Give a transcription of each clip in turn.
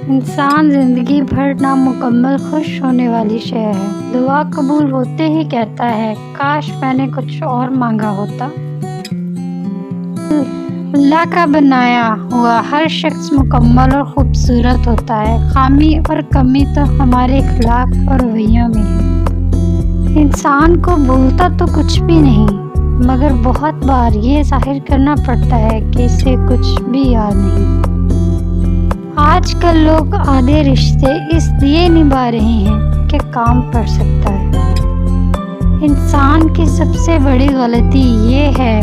انسان زندگی بھر نامکمل خوش ہونے والی شے ہے۔ دعا قبول ہوتے ہی کہتا ہے کاش میں نے کچھ اور مانگا ہوتا۔ اللہ کا بنایا ہوا ہر شخص مکمل اور خوبصورت ہوتا ہے۔ خامی اور کمی تو ہمارے اخلاق اور رویوں میں ہے۔ انسان کو بھولتا تو کچھ بھی نہیں، مگر بہت بار یہ ظاہر کرنا پڑتا ہے کہ اسے کچھ بھی یاد نہیں۔ آج کل لوگ آدھے رشتے اس لیے نبھا رہے ہیں کہ کام پڑ سکتا ہے۔ انسان کی سب سے بڑی غلطی یہ ہے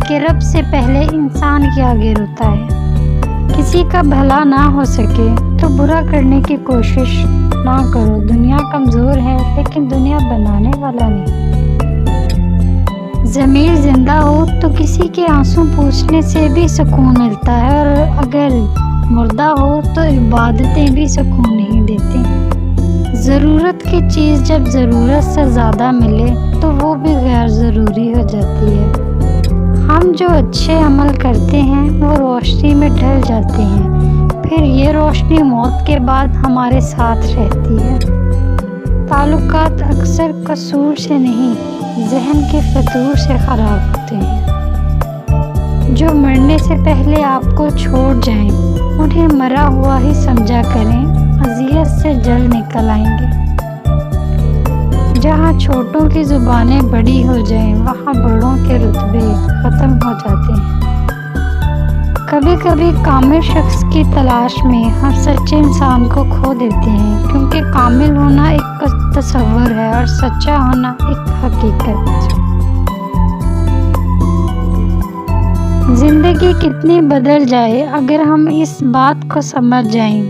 کہ رب سے پہلے انسان کے آگے روتا ہے۔ کسی کا بھلا نہ ہو سکے تو برا کرنے کی کوشش نہ کرو۔ دنیا کمزور ہے لیکن دنیا بنانے والا نہیں۔ ضمیر زندہ ہو تو کسی کے آنسو پوچھنے سے بھی سکون ملتا ہے، اور اگر مردہ ہو تو عبادتیں بھی سکون نہیں دیتی۔ ضرورت کی چیز جب ضرورت سے زیادہ ملے تو وہ بھی غیر ضروری ہو جاتی ہے۔ ہم جو اچھے عمل کرتے ہیں وہ روشنی میں ڈھل جاتے ہیں، پھر یہ روشنی موت کے بعد ہمارے ساتھ رہتی ہے۔ تعلقات اکثر قصور سے نہیں، ذہن کے فتور سے خراب ہوتے ہیں۔ جو مرنے سے پہلے آپ کو چھوڑ جائیں انہیں مرا ہوا ہی سمجھا کریں، اذیت سے جلد نکل آئیں گے۔ جہاں چھوٹوں کی زبانیں بڑی ہو جائیں وہاں بڑوں کے رتبے ختم ہو جاتے ہیں۔ کبھی کبھی کامل شخص کی تلاش میں ہم سچے انسان کو کھو دیتے ہیں، کیونکہ کامل ہونا ایک تصور ہے اور سچا ہونا ایک حقیقت۔ زندگی کتنی بدل جائے، اگر ہم اس بات کو سمجھ جائیں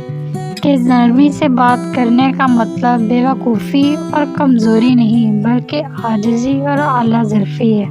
کہ نرمی سے بات کرنے کا مطلب بے وقوفی اور کمزوری نہیں بلکہ عاجزی اور اعلیٰ ظرفی ہے۔